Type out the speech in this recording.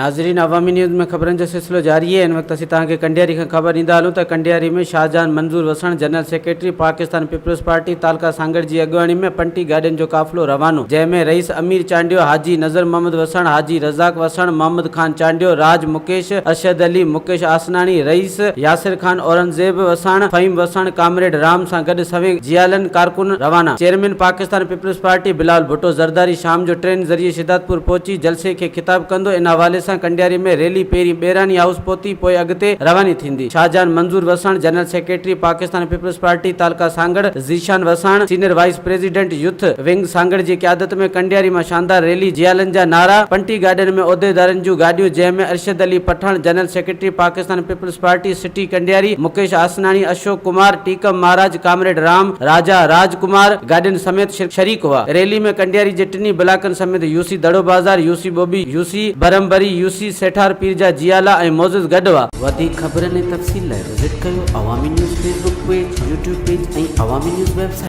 नाज़रीन, अवामी न्यूज़ में खबरन जो सिलसिलो जारी है। इन वक्त असीं तव्हांखे कंडियारी खां ख़बर ॾींदा हलूं त कंडियारी में Shahjahan Manzoor Wassan general secretary Pakistan peoples party तालका सांगहड़ जी अॻवाणी में पंटी गाॾियुनि जो काफ़िलो रवानो, जंहिंमें रईस अमीर चांडियो, हाजी नज़र मोहम्मद वसण, हाजी रज़ाक वसण, मोहम्मद खान चांडियो, राज मुकेश, अरशद अली, मुकेश आसनानी, रईस यासिर खान, औरंगज़ेब वसण, फ़हीम वसण, कामरेड राम सां गॾु सवें जियालन कारकुन रवाना। Chairman Pakistan peoples party Bilal Bhutto Zardari शाम जो ट्रेन ज़रिए शिदातपुर पहुची जलसे खे ख़िताब कंदो। इन हवाले सां कंडियारी में रैली पहिरीं बेरानी हाउस पहुती, पोइ अॻिते रवानी थींदी। Shahjahan Manzoor Wassan general secretary Pakistan peoples party तालका Sanghar, Zeeshan Wassan senior vice president youth wing Sanghar जी क़यादत में कंडियारी में शानदार रैली, जियालन जा नारा, पंटी गाॾियुनि में उहिदेदारनि जूं गाॾियूं, जंहिंमें Arshad Ali Pathan general secretary Pakistan peoples party city Kandiari, Mukesh Asnani, Ashok Kumar, Teekam Maharaj, comrade Ram, Raja Rajkumar गाॾियुनि समेत शरीक हुआ। रैली में कंडियारी जे टिनी ब्लाकनि समेत यूसी दड़ो बाज़ार, यूसी बोबी, यूसी बरमबरी, यूसी सेठार पीर जा जियाला ऐं मौजूद गॾु हुआ। वधीक ख़बरनि ऐं तफ़सील लाइ विज़िट कयो अवामी news Facebook page, YouTube page ऐं अवामी न्यूज़ वेबसाइट।